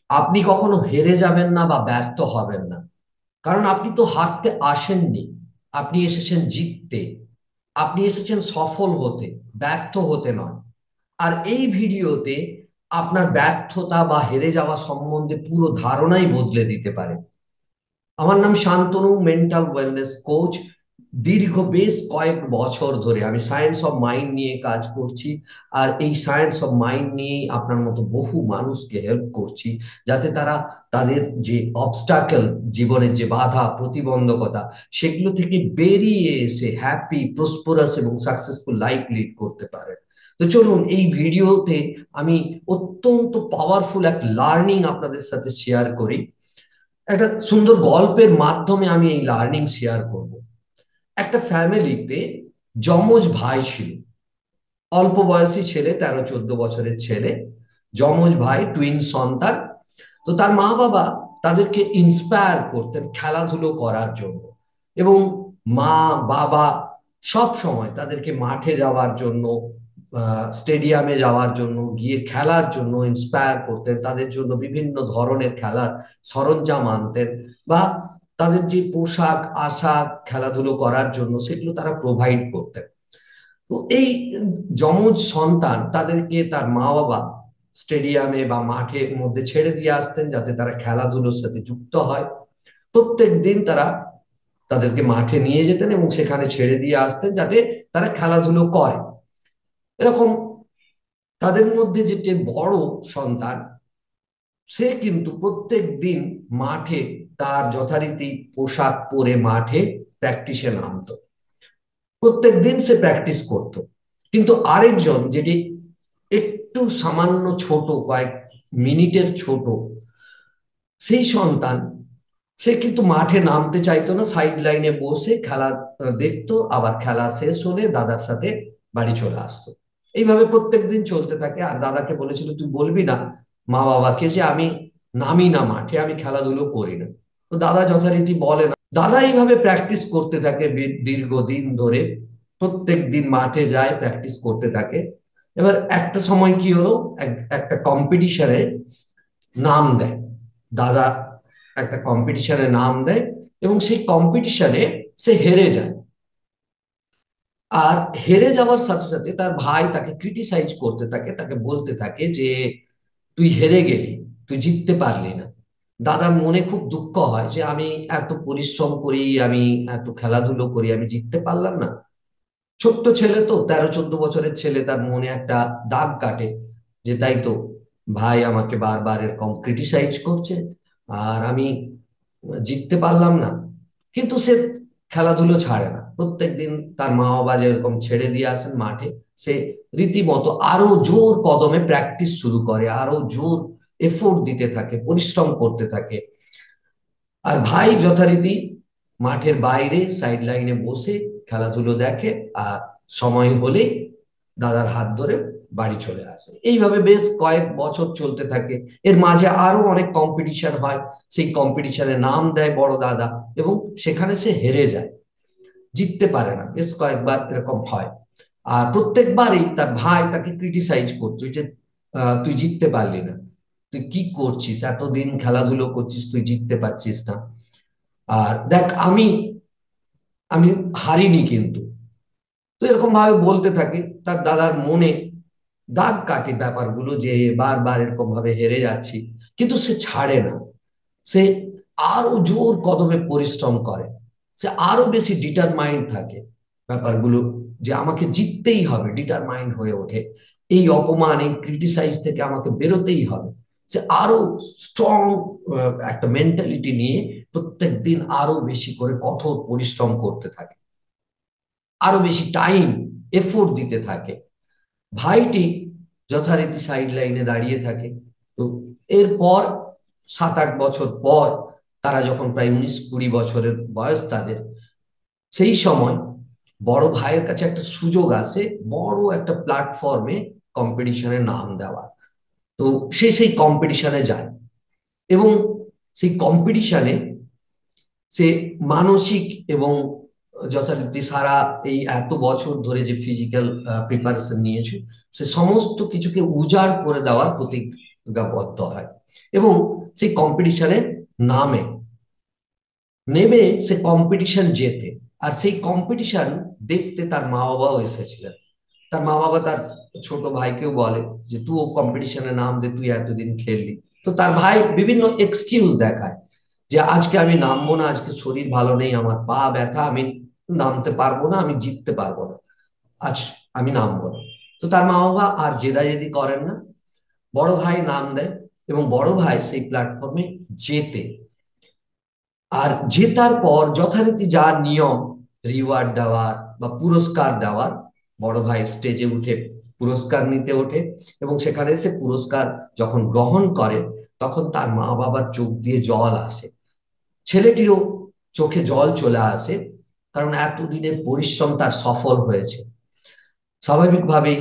আপনি কখনো হেরে যাবেন না বা ব্যর্থ হবেন না, কারণ আপনি তো হারতে আসেননি। আপনি এসেছেন জিততে, আপনি এসেছেন সফল হতে, ব্যর্থ হতে নয়। আর এই ভিডিওতে আপনার ব্যর্থতা বা হেরে যাওয়া সম্বন্ধে পুরো ধারণাই বদলে দিতে পারে। আমার নাম শান্তনু, মেন্টাল ওয়েলনেস কোচ। দীর্ঘ বেশ কয়েক বছর ধরে আমি সায়েন্স অফ মাইন্ড নিয়ে কাজ করছি। আর এই সায়েন্স অফ মাইন্ড নিয়েই আপনার মতো বহু মানুষকে হেল্প করছি, যাতে তারা তাদের যে অবস্টাকেল, জীবনের যে বাধা প্রতিবন্ধকতা, সেগুলো থেকে বেরিয়ে এসে হ্যাপি, প্রসপোরাস এবং সাকসেসফুল লাইফ লিড করতে পারে। তো চলুন, এই ভিডিওতে আমি অত্যন্ত পাওয়ারফুল এক লার্নিং আপনাদের সাথে শেয়ার করি। একটা সুন্দর গল্পের মাধ্যমে আমি এই লার্নিং শেয়ার করব। একটা ফ্যামিলিতে যমজ ভাই ছিল। অল্প বয়সী ছেলে, 13-14 বছরের ছেলে, যমজ ভাই, টুইন সন্তান। তো তার মা বাবা তাদেরকে ইন্সপায়ার করতেন খেলাধুলো করার জন্য, এবং মা বাবা সব সময় তাদেরকে মাঠে যাওয়ার জন্য, স্টেডিয়ামে যাওয়ার জন্য, গিয়ে খেলার জন্য ইন্সপায়ার করতেন। তাদের জন্য বিভিন্ন ধরনের খেলার সরঞ্জাম আনতেন, বা তাদের যে পোশাক আশাক খেলাধুলো করার জন্য সেগুলো তারা প্রোভাইড করতেন। তো এই যমজ সন্তান তাদেরকে তার মা বাবা স্টেডিয়ামে বা মাঠের মধ্যে ছেড়ে দিয়ে আসতেন, যাতে তারা খেলাধুলোর সাথে যুক্ত হয়। প্রত্যেক দিন তারা তাদেরকে মাঠে নিয়ে যেতেন এবং সেখানে ছেড়ে দিয়ে আসতেন, যাতে তারা খেলাধুলো করে। এরকম তাদের মধ্যে যেটি বড় সন্তান, সে কিন্তু প্রত্যেক দিন মাঠে তার যথারীতি পোশাক পরে মাঠে প্র্যাকটিসে নামতো। প্রত্যেক দিন সে প্র্যাকটিস করত। কিন্তু আরেকজন, যেটি একটু সামান্য ছোট, কয়েক মিনিটের ছোট, সেই সন্তান, সে কিন্তু মাঠে নামতে চাইতো না, সাইড লাইনে বসে খেলা দেখতো, আবার খেলা শেষ হলে দাদার সাথে বাড়ি চলে আসতো। এইভাবে প্রত্যেক দিন চলতে থাকে। আর দাদাকে বলেছিল, তুই বলবি না মা বাবাকে যে আমি নামি না মাঠে, আমি খেলাধুলো করি না। তো দাদা যথারীতি বলে না। দাদা এইভাবে প্র্যাকটিস করতে থাকে দীর্ঘদিন ধরে। প্রত্যেক দিন মাঠে যায়, প্র্যাকটিস করতে থাকে। এবার একটা সময় কি হলো, একটা কম্পিটিশনে নাম দেয় দাদা। একটা কম্পিটিশনে নাম দেয় এবং সেই কম্পিটিশনে সে হেরে যায়। আর হেরে যাওয়ার সাথে সাথে তার ভাই তাকে ক্রিটিসাইজ করতে থাকে, তাকে বলতে থাকে যে তুই হেরে গেলি, তুই জিততে পারলি না। দাদার মনে খুব দুঃখ হয় যে আমি এত পরিশ্রম করি, আমি এত খেলাধুলো করি, আমি জিততে পারলাম না। ছোট্ট ছেলে তো, 13-14 বছরের ছেলে, তার মনে একটা দাগ কাটে যে তাই তো, ভাই আমাকে বারবার এরকম ক্রিটিসাইজ করছে আর আমি জিততে পারলাম না। কিন্তু সে খেলাধুলো ছাড়ে না। প্রত্যেকদিন তার মা বাবা যেরকম ছেড়ে দিয়ে আসেন মাঠে, সে রীতিমতো আরো জোর কদমে প্র্যাকটিস শুরু করে, আরো জোর এফোর্ট দিতে থাকে, পরিশ্রম করতে থাকে। আর ভাই যথারীতি মাঠের বাইরে সাইড লাইনে বসে খেলাধুলো দেখে, আর সময় হলেই দাদার হাত ধরে বাড়ি চলে আসে। এইভাবে বেশ কয়েক বছর চলতে থাকে। এর মাঝে আরো অনেক কম্পিটিশন হয়। সেই কম্পিটিশনে নাম দেয় বড় দাদা, এবং সেখানে সে হেরে যায়, জিততে পারে না। বেশ কয়েকবার এরকম হয়। আর প্রত্যেকবারই তার ভাই তাকে ক্রিটিসাইজ করছে যে তুই জিততে পারলি না, তুই কি করছিস, এতদিন খেলাধুলো করছিস, তুই জিততে পারছিস না। আর দেখ, আমি আমি হারিনি কিন্তু। তো এরকম ভাবে বলতে থাকে। তার দাদার মনে দাগ কাটে ব্যাপারগুলো, যে বারবার এরকম ভাবে হেরে যাচ্ছি। কিন্তু সে ছাড়ে না। সে আরো জোর কদমে পরিশ্রম করে। সে আরো বেশি ডিটারমাইন্ড থাকে ব্যাপারগুলো, যে আমাকে জিততেই হবে, ডিটারমাইন্ড হয়ে ওঠে। এই অপমান, এই ক্রিটিসাইজ থেকে আমাকে বেরোতেই হবে। সে আরো স্ট্রং একটা মেন্টালিটি নিয়ে প্রত্যেক দিন আরো বেশি করে কঠোর পরিশ্রম করতে থাকে, আরো বেশি টাইম, এফোর্ট দিতে থাকে। ভাইটি যথারীতি সাইড লাইনে দাঁড়িয়ে থাকে। তো এরপর 7-8 বছর পর, তারা যখন প্রায় 19-20 বছরের বয়স তাদের, সেই সময় বড় ভাইয়ের কাছে একটা সুযোগ আসে, বড় একটা প্ল্যাটফর্মে কম্পিটিশনে নাম দেওয়ার। তো সে সেই কম্পিটিশনে যায়, এবং সেই কম্পিটিশনে সে মানসিক এবং যথারীতি সারা এই এত বছর ধরে যে ফিজিক্যাল প্রিপারেশন নিয়েছে, সে সমস্ত কিছুকে উজাড় করে দেওয়ার প্রতিজ্ঞাবদ্ধ হয়। এবং সেই কম্পিটিশনে নামে, নেমে সে কম্পিটিশন জেতে। আর সেই কম্পিটিশন দেখতে তার মা বাবাও এসেছিলেন। তার মা বাবা তার ছোট ভাইকেও বলে যে তুই ও কম্পিটিশনে নাম দে, তুই এতদিন খেললি। তো তার ভাই বিভিন্ন এক্সকিউজ দেখায় যে আজকে আমি নামবো না, আজকে শরীর ভালো নেই, আমার পা ব্যথা, আমি নামতে পারবো না, আমি জিততে পারবো না, আজ আমি নামবো না। তো তার মা বাবা আর জেদাজেদি করেন না, বড় ভাই নাম দেয় এবং বড় ভাই সেই প্ল্যাটফর্মে জেতে। আর জেতার পর যথারীতি যা নিয়ম, রিওয়ার্ড দেওয়ার বা পুরস্কার দেওয়ার, বড় ভাই স্টেজে উঠে পুরস্কার নিতে ওঠে এবং সেখানে সে পুরস্কার যখন গ্রহণ করে তখন তার মা বাবার চোখ দিয়ে জল আসে, ছেলেটিরও চোখে জল চলে আসে, কারণ এতদিনের পরিশ্রম তার সফল হয়েছে। স্বাভাবিকভাবেই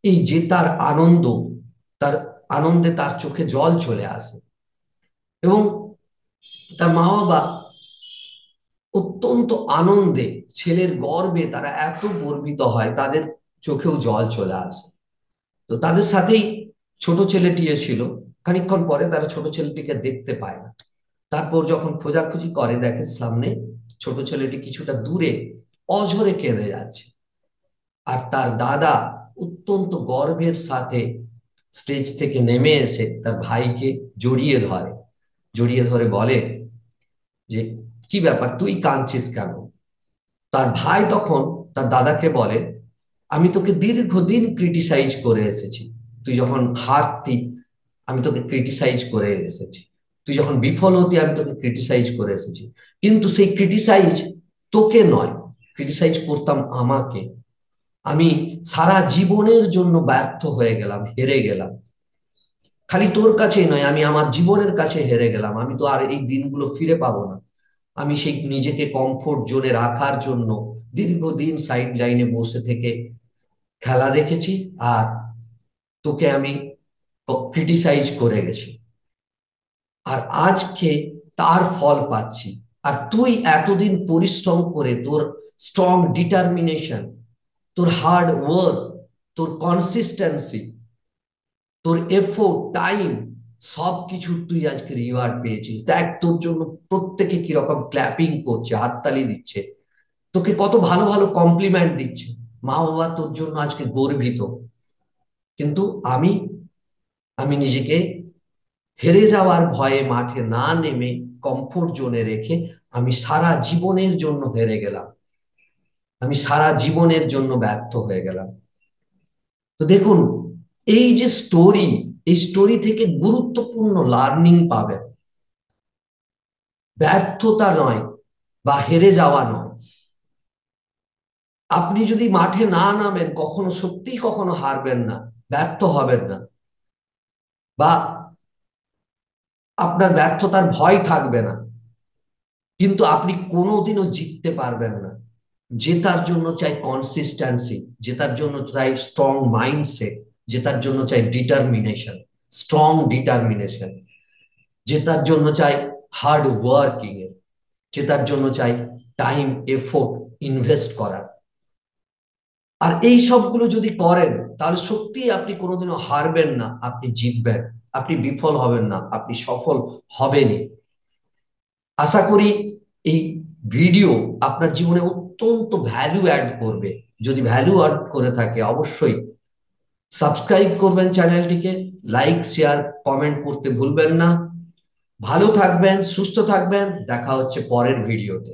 এই জেতার আনন্দ, তার আনন্দে তার চোখে জল চলে আসে এবং তার মা বাবা অত্যন্ত আনন্দে, ছেলের গর্বে তারা এত গর্বিত হয়, তাদের চোখেও জল চলে আসে। তো তাদের সাথেই ছোট ছেলেটিও ছিল। খানিকক্ষণ পরে তারা ছোট ছেলেটিকে দেখতে পায় না। তারপর যখন খোঁজাখুঁজি করে দেখে সামনে ছোট ছেলেটি কিছুটা দূরে অঝরে কেঁদে যাচ্ছে। আর তার দাদা অত্যন্ত গর্বের সাথে স্টেজ থেকে নেমে এসে তার ভাইকে জড়িয়ে ধরে, জড়িয়ে ধরে বলে যে কি ব্যাপার, তুই কাঁদছিস কেন? তার ভাই তখন তার দাদাকে বলে, আমি তোকে দীর্ঘদিন ক্রিটিসাইজ করে এসেছি, তুই যখন হারতি আমি তোকে ক্রিটিসাইজ করে এসেছি, তুই যখন বিফল হতি আমি তোকে ক্রিটিসাইজ করে এসেছি, কিন্তু সেই ক্রিটিসাইজ তোকে নয়, ক্রিটিসাইজ করতাম আমাকে। আমি সারা জীবনের জন্য ব্যর্থ হয়ে গেলাম, হেরে গেলাম। খালি তোর কাছেই নয়, আমি আমার জীবনের কাছে হেরে গেলাম, আমি তো আর এই দিনগুলো ফিরে পাবো না। আমি সেই নিজেকে কমফোর্ট জোনে রাখার জন্য দীর্ঘদিন সাইড লাইনে বসে থেকে খেলা দেখেছি, আর তোকে আমি ক্রিটিসাইজ করে গেছি, আর আজকে তার ফল পাচ্ছি। আর তুই এতদিন পরিশ্রম করে তোর স্ট্রং ডিটারমিনেশন, তোর হার্ড ওয়ার্ক, তোর কনসিস্টেন্সি, তোর এফোর্ট, টাইম, সবকিছু তুই আজকে রিওয়ার্ড পেয়েছিস। দেখ তোর জন্য প্রত্যেকে কিরকম ক্ল্যাপিং করছে, হাততালি দিচ্ছে, তোকে কত ভালো ভালো কমপ্লিমেন্ট দিচ্ছে, মা বাবা তোর জন্য আজকে গর্বিত। কিন্তু আমি আমি নিজেকে হেরে যাওয়ার ভয়ে মাঠে না নেমে কমফোর্ট জোনে রেখে আমি সারা জীবনের জন্য হেরে গেলাম, আমি সারা জীবনের জন্য ব্যর্থ হয়ে গেলাম। তো দেখুন, এই যে স্টোরি, এই স্টোরি থেকে গুরুত্বপূর্ণ লার্নিং পাবেন। ব্যর্থতা নয় বা হেরে যাওয়া নয়, আপনি যদি মাঠে না নামেন কখনো, সত্যিই কখনো হারবেন না, ব্যর্থ হবেন না, বা আপনার ব্যর্থতার ভয় থাকবে না, কিন্তু আপনি কোনোদিনও জিততে পারবেন না। জেতার জন্য চাই কনসিস্টেন্সি, জেতার জন্য চাই স্ট্রং মাইন্ডসেট, জেতার জন্য চাই ডিটারমিনেশন, স্ট্রং ডিটারমিনেশন, জেতার জন্য চাই হার্ড ওয়ার্কিং এর, জেতার জন্য চাই টাইম এফোর্ট ইনভেস্ট করার। আর এই সবগুলো যদি করেন তাহলে সত্যি আপনি কোনোদিনও হারবেন না, আপনি জিতবেন, আপনি বিফল হবেন না, আপনি সফল হবেনই। আশা করি এই ভিডিও আপনার জীবনে অত্যন্ত ভ্যালু অ্যাড করবে। যদি ভ্যালু অ্যাড করে থাকে অবশ্যই সাবস্ক্রাইব করবেন চ্যানেলটিকে, লাইক শেয়ার কমেন্ট করতে ভুলবেন না। ভালো থাকবেন, সুস্থ থাকবেন, দেখা হচ্ছে পরের ভিডিওতে।